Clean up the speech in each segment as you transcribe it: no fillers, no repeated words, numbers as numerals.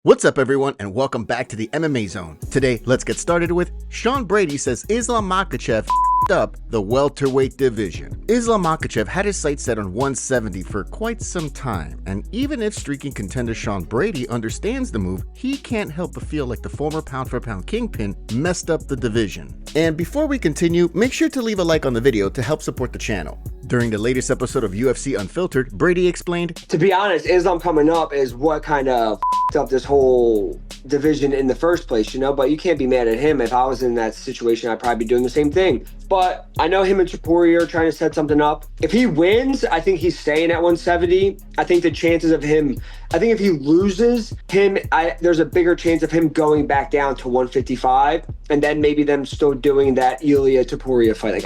What's up everyone and welcome back to the MMA Zone. Today, let's get started with Sean Brady says Islam Makhachev up the welterweight division. Islam Makhachev had his sights set on 170 for quite some time, and even if streaking contender Sean Brady understands the move, he can't help but feel like the former pound-for-pound kingpin messed up the division. And before we continue, make sure to leave a like on the video to help support the channel. During the latest episode of UFC Unfiltered, Brady explained, "To be honest, Islam coming up is what kind of up this whole division in the first place, you know, but you can't be mad at him. If I was in that situation, I'd probably be doing the same thing. But I know him and Topuria are trying to set something up. If he wins, I think he's staying at 170. I think the chances of him, I think if he loses him, there's a bigger chance of him going back down to 155 and then maybe them still doing that Ilia Topuria fight.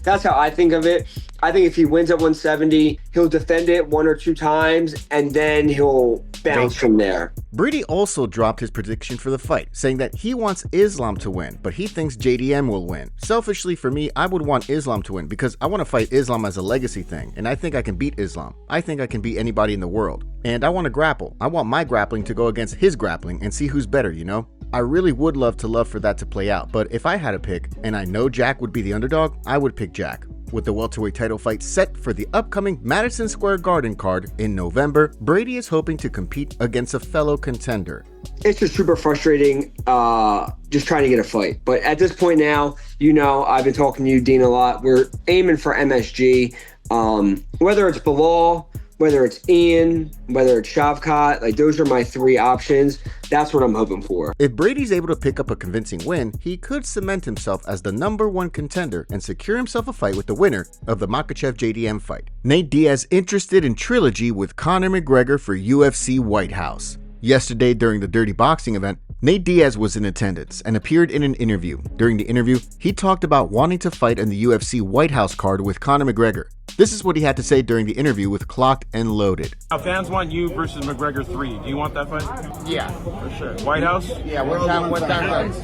That's how I think of it. I think if he wins at 170, he'll defend it one or two times and then he'll bounce from there." Brady also dropped his prediction for the fight, saying that he wants Islam to win, but he thinks JDM will win. Selfishly for me, I would want Islam to win because I want to fight Islam as a legacy thing, and I think I can beat Islam. I think I can beat anybody in the world. And I want to grapple. I want my grappling to go against his grappling and see who's better, you know? I really would love for that to play out, but if I had to pick, and I know Jack would be the underdog, I would pick Jack. With the welterweight title fight set for the upcoming Madison Square Garden card in November, Brady is hoping to compete against a fellow contender. It's just super frustrating just trying to get a fight. But at this point now, you know, I've been talking to you, Dean, a lot. We're aiming for MSG. Whether it's Bilal, whether it's Ian, whether it's Shavkat, like those are my three options. That's what I'm hoping for. If Brady's able to pick up a convincing win, he could cement himself as the #1 contender and secure himself a fight with the winner of the Makhachev JDM fight. Nate Diaz interested in trilogy with Conor McGregor for UFC White House. Yesterday during the Dirty Boxing event, Nate Diaz was in attendance and appeared in an interview. During the interview, he talked about wanting to fight in the UFC White House card with Conor McGregor. This is what he had to say during the interview with Clocked and Loaded. Now fans want you versus McGregor 3. Do you want that fight? Yeah, for sure. White House? Yeah, what time guys?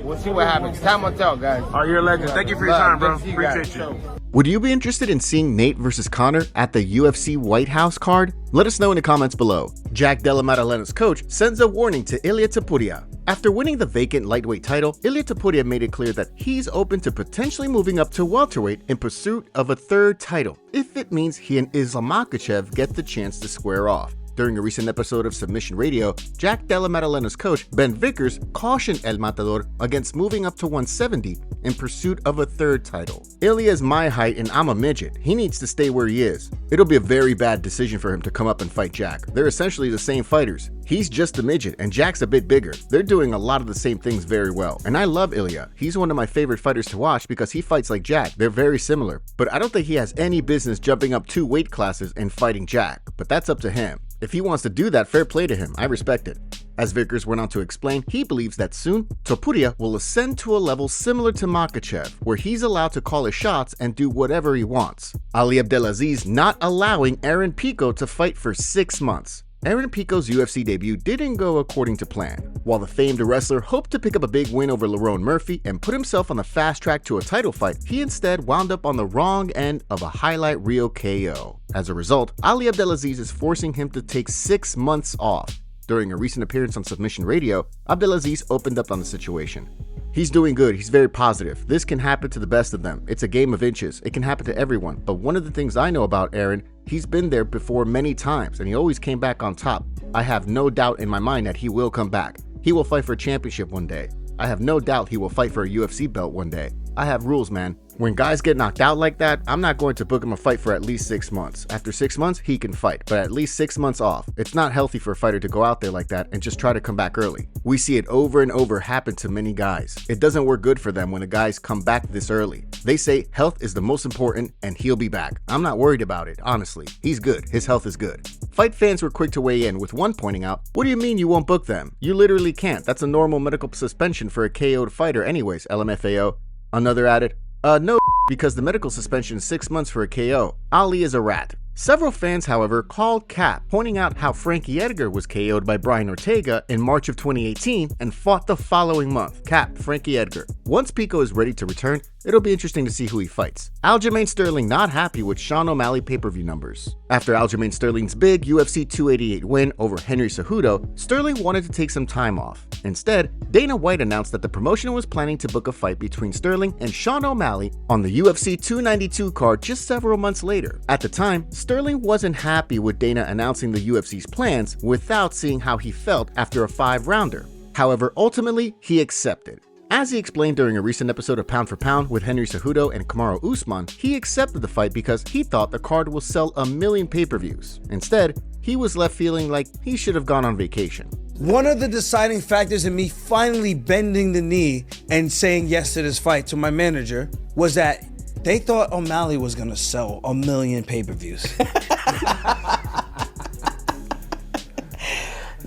We'll see what happens. Time will tell, guys. Oh, you're a legend. Thank you for your time, bro. Appreciate you. Would you be interested in seeing Nate versus Conor at the UFC White House card? Let us know in the comments below. Jack Della Maddalena's coach sends a warning to Ilia Topuria. After winning the vacant lightweight title, Ilia Topuria made it clear that he's open to potentially moving up to welterweight in pursuit of a third title, if it means he and Islam Makhachev get the chance to square off. During a recent episode of Submission Radio, Jack Della Maddalena's coach, Ben Vickers, cautioned El Matador against moving up to 170 in pursuit of a third title. Ilia is my height and I'm a midget. He needs to stay where he is. It'll be a very bad decision for him to come up and fight Jack. They're essentially the same fighters. He's just a midget and Jack's a bit bigger. They're doing a lot of the same things very well. And I love Ilia. He's one of my favorite fighters to watch because he fights like Jack. They're very similar. But I don't think he has any business jumping up 2 weight classes and fighting Jack. But that's up to him. If he wants to do that, fair play to him. I respect it. As Vickers went on to explain, he believes that soon, Topuria will ascend to a level similar to Makhachev, where he's allowed to call his shots and do whatever he wants. Ali Abdelaziz not allowing Aaron Pico to fight for 6 months. Aaron Pico's UFC debut didn't go according to plan. While the famed wrestler hoped to pick up a big win over Lerone Murphy and put himself on the fast track to a title fight, he instead wound up on the wrong end of a highlight reel KO. As a result, Ali Abdelaziz is forcing him to take 6 months off. During a recent appearance on Submission Radio, Abdelaziz opened up on the situation. He's doing good, he's very positive. This can happen to the best of them. It's a game of inches. It can happen to everyone. But one of the things I know about Aaron, he's been there before many times and he always came back on top. I have no doubt in my mind that he will come back. He will fight for a championship one day. I have no doubt he will fight for a UFC belt one day. I have rules, man. When guys get knocked out like that, I'm not going to book him a fight for at least 6 months. After 6 months, he can fight, but at least 6 months off. It's not healthy for a fighter to go out there like that and just try to come back early. We see it over and over happen to many guys. It doesn't work good for them when the guys come back this early. They say health is the most important and he'll be back. I'm not worried about it, honestly. He's good. His health is good. Fight fans were quick to weigh in, with one pointing out, "What do you mean you won't book them? You literally can't. That's a normal medical suspension for a KO'd fighter anyways, LMFAO. Another added, no, because the medical suspension is 6 months for a KO. Ali is a rat. Several fans, however, called cap, pointing out how Frankie Edgar was KO'd by Brian Ortega in March of 2018 and fought the following month. Cap, Frankie Edgar. Once Pico is ready to return, It'll be interesting to see who he fights. Aljamain Sterling not happy with Sean O'Malley pay-per-view numbers. After Aljamain Sterling's big UFC 288 win over Henry Cejudo, Sterling wanted to take some time off. Instead, Dana White announced that the promotion was planning to book a fight between Sterling and Sean O'Malley on the UFC 292 card just several months later. At the time, Sterling wasn't happy with Dana announcing the UFC's plans without seeing how he felt after a 5-rounder. However, ultimately, he accepted. As he explained during a recent episode of Pound for Pound with Henry Cejudo and Kamaru Usman, he accepted the fight because he thought the card will sell 1 million pay-per-views. Instead, he was left feeling like he should have gone on vacation. One of the deciding factors in me finally bending the knee and saying yes to this fight to my manager was that they thought O'Malley was gonna sell 1 million pay-per-views.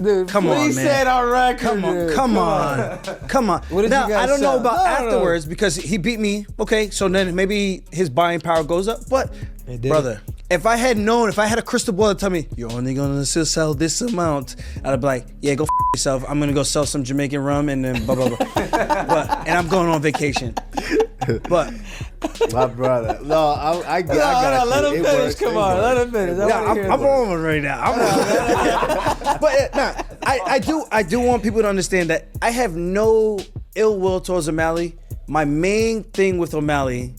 Dude, come on, man. Say it on record. Come on. What did now, you guys I don't know sell? about No. afterwards because he beat me. Okay, so then maybe his buying power goes up. But, brother, if I had known, if I had a crystal ball to tell me, you're only gonna sell this amount, I'd be like, yeah, go yourself. I'm gonna go sell some Jamaican rum and then blah, blah, blah. And I'm going on vacation. But my brother. No, I got you. let him It finish. works. Come It on, works. let him finish. I'm on one right now. But I do want people to understand that I have no ill will towards O'Malley. My main thing with O'Malley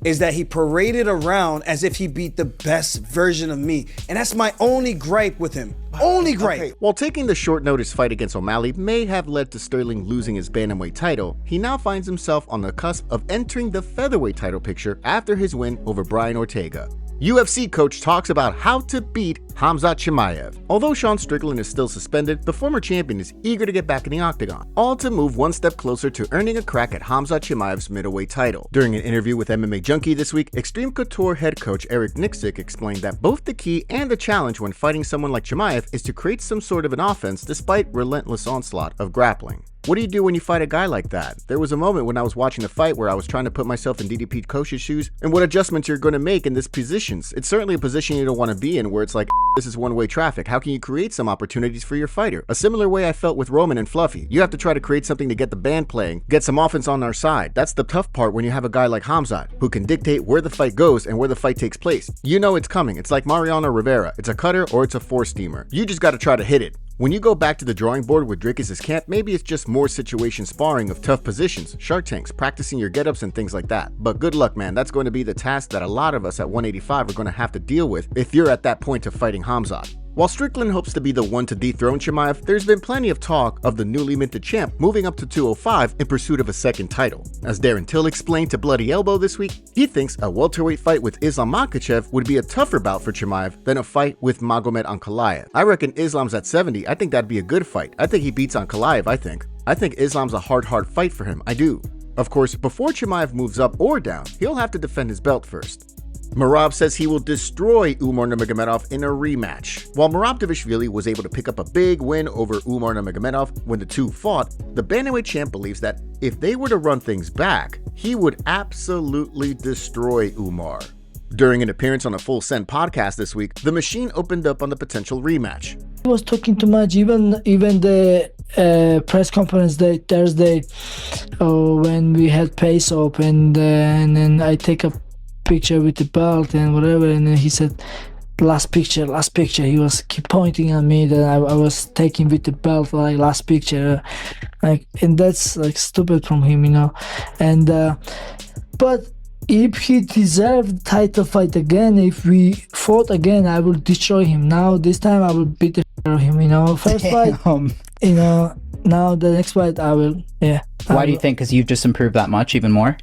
is that he paraded around as if he beat the best version of me. And that's my only gripe with him. Only gripe. Okay. While taking the short notice fight against O'Malley may have led to Sterling losing his bantamweight title, he now finds himself on the cusp of entering the featherweight title picture after his win over Brian Ortega. UFC coach talks about how to beat Khamzat Chimaev. Although Sean Strickland is still suspended, the former champion is eager to get back in the octagon, all to move one step closer to earning a crack at Khamzat Chimaev's middleweight title. During an interview with MMA Junkie this week, Extreme Couture head coach Eric Nixick explained that both the key and the challenge when fighting someone like Chimaev is to create some sort of an offense despite relentless onslaught of grappling. What do you do when you fight a guy like that? There was a moment when I was watching the fight where I was trying to put myself in DDP coach's shoes and what adjustments you're going to make in this positions. It's certainly a position you don't want to be in where it's like, this is one-way traffic. How can you create some opportunities for your fighter? A similar way I felt with Roman and Fluffy. You have to try to create something to get the band playing, get some offense on our side. That's the tough part when you have a guy like Khamzat, who can dictate where the fight goes and where the fight takes place. You know it's coming. It's like Mariano Rivera. It's a cutter or it's a four-steamer. You just got to try to hit it. When you go back to the drawing board with Dricus' camp, maybe it's just more situation sparring of tough positions, shark tanks, practicing your get-ups and things like that. But good luck, man. That's going to be the task that a lot of us at 185 are going to have to deal with if you're at that point of fighting Khamzat. While Strickland hopes to be the one to dethrone Chimaev, there's been plenty of talk of the newly minted champ moving up to 205 in pursuit of a second title. As Darren Till explained to Bloody Elbow this week, he thinks a welterweight fight with Islam Makhachev would be a tougher bout for Chimaev than a fight with Magomed Ankalaev. I reckon Islam's at 70. I think that'd be a good fight. I think he beats Ankalaev, I think Islam's a hard fight for him. I do. Of course, before Chimaev moves up or down, he'll have to defend his belt first. Merab says he will destroy Umar Nurmagomedov in a rematch. While Merab Dvalishvili was able to pick up a big win over Umar Nurmagomedov when the two fought, the bantamweight champ believes that if they were to run things back, he would absolutely destroy Umar. During an appearance on a Full Send podcast this week, the Machine opened up on the potential rematch. He was talking too much, even the press conference day Thursday when we had Pace Open, and then I take a picture with the belt and whatever, and then he said last picture. He was keep pointing at me that I was taking with the belt, like last picture, like, and that's like stupid from him, you know. And but if he deserved title fight again, if we fought again, I will destroy him. Now this time I will beat the shit out of him, you know. First fight, you know. Now the next fight I will, yeah. Why do you think? Because you've just improved that much, even more?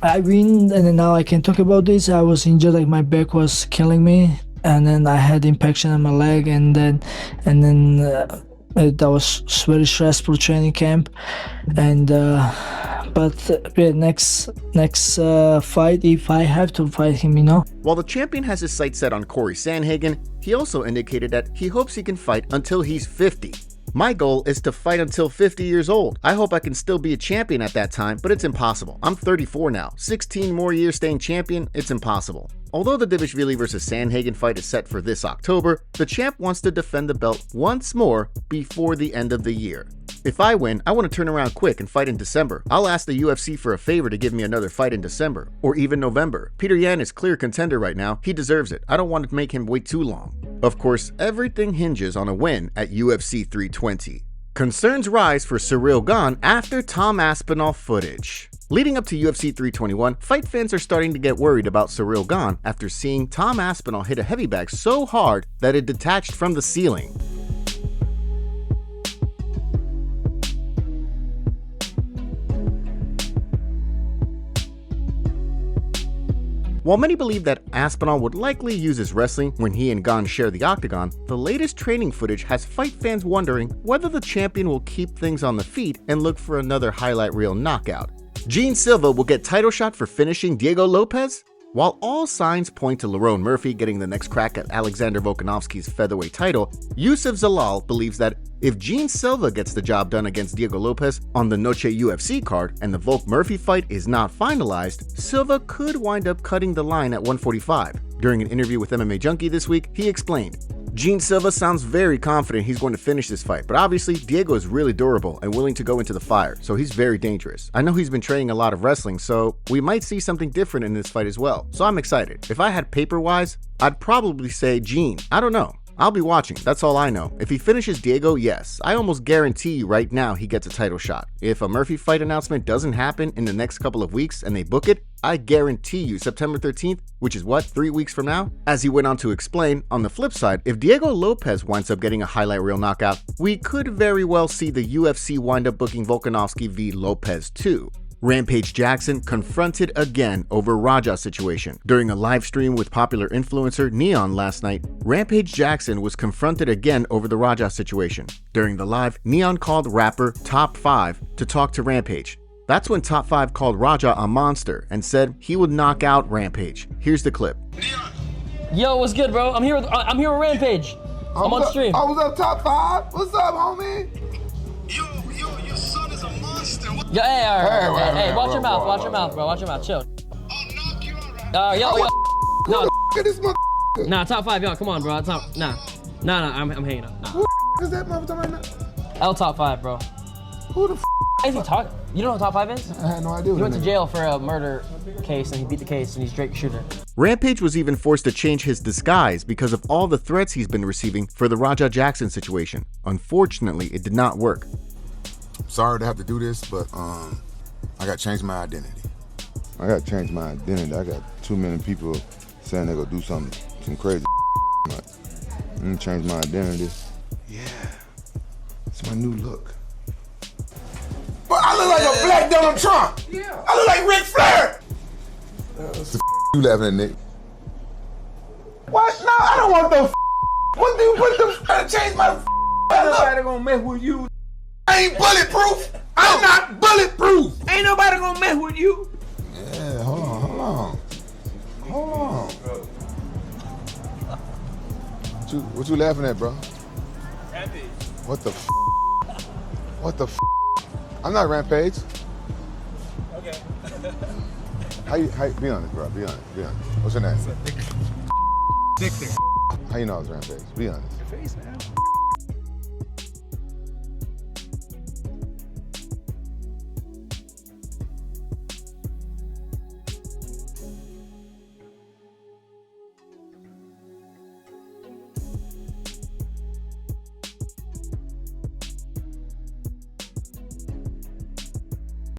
I win, and then now I can talk about this. I was injured, like my back was killing me, and then I had impaction on my leg, and then that was very stressful training camp, and but next fight, if I have to fight him, you know. While the champion has his sights set on Corey Sandhagen, he also indicated that he hopes he can fight until he's 50. My goal is to fight until 50 years old. I hope I can still be a champion at that time, but it's impossible. I'm 34 now. 16 more years staying champion, it's impossible. Although the Dvalishvili vs. Sandhagen fight is set for this October, the champ wants to defend the belt once more before the end of the year. If I win, I want to turn around quick and fight in December. I'll ask the UFC for a favor to give me another fight in December, or even November. Peter Yan is clear contender right now. He deserves it. I don't want to make him wait too long. Of course, everything hinges on a win at UFC 320. Concerns rise for Ciryl Gane after Tom Aspinall footage. Leading up to UFC 321, fight fans are starting to get worried about Ciryl Gane after seeing Tom Aspinall hit a heavy bag so hard that it detached from the ceiling. While many believe that Aspinall would likely use his wrestling when he and Gane share the octagon, the latest training footage has fight fans wondering whether the champion will keep things on the feet and look for another highlight reel knockout. Gene Silva will get title shot for finishing Diego Lopes? While all signs point to Lerone Murphy getting the next crack at Alexander Volkanovski's featherweight title, Yusuf Zalal believes that if Gene Silva gets the job done against Diego Lopes on the Noche UFC card and the Volk-Murphy fight is not finalized, Silva could wind up cutting the line at 145. During an interview with MMA Junkie this week, he explained, Gene Silva sounds very confident he's going to finish this fight, but obviously Diego is really durable and willing to go into the fire, so he's very dangerous. I know he's been training a lot of wrestling, so we might see something different in this fight as well, so I'm excited. If I had paper-wise, I'd probably say Gene. I don't know. I'll be watching, that's all I know. If he finishes Diego, yes, I almost guarantee you right now he gets a title shot. If a Murphy fight announcement doesn't happen in the next couple of weeks and they book it, I guarantee you September 13th, which is what, 3 weeks from now? As he went on to explain, on the flip side, if Diego Lopes winds up getting a highlight reel knockout, we could very well see the UFC wind up booking Volkanovski v Lopes too. Rampage Jackson confronted again over Raja situation. During a live stream with popular influencer Neon last night, Rampage Jackson was confronted again over the Raja situation. During the live, Neon called rapper Top 5 to talk to Rampage. That's when Top 5 called Raja a monster and said he would knock out Rampage. Here's the clip. Yo, what's good, bro? I'm here with Rampage. I'm on stream. I was up Top 5. What's up, homie? Your son is a monster. Yo, hey, watch your mouth, bro. Watch your mouth, chill. I'll knock you out, Yo. No, at this mother. Nah, Top 5, yo, come on, bro. Nah, I'm hanging up. Nah. Who is that motherfucker right now? L Top 5, bro. Who the Why is he talking? You don't know who Top 5 is? I had no idea. He went to jail for a murder case and he beat the case and he's Drake shooter. Rampage was even forced to change his disguise because of all the threats he's been receiving for the Raja Jackson situation. Unfortunately, it did not work. Sorry to have to do this, but I got to change my identity. I got to change my identity. I got too many people saying they're going to do some crazy but I'm going to change my identity. Yeah, it's my new look. But I look like a black Donald Trump. Yeah. I look like Ric Flair. The you laughing at, Nick? What? No, I don't want the what the trying to change my look. Nobody gonna mess with you. I ain't bulletproof. I'm not bulletproof. Ain't nobody gonna mess with you. Yeah, hold on. What you laughing at, bro? Rampage. What the I'm not Rampage. Okay. How you be honest, bro? Be honest. What's your name? Victor. How you know I was Rampage? Be honest. Your face, man.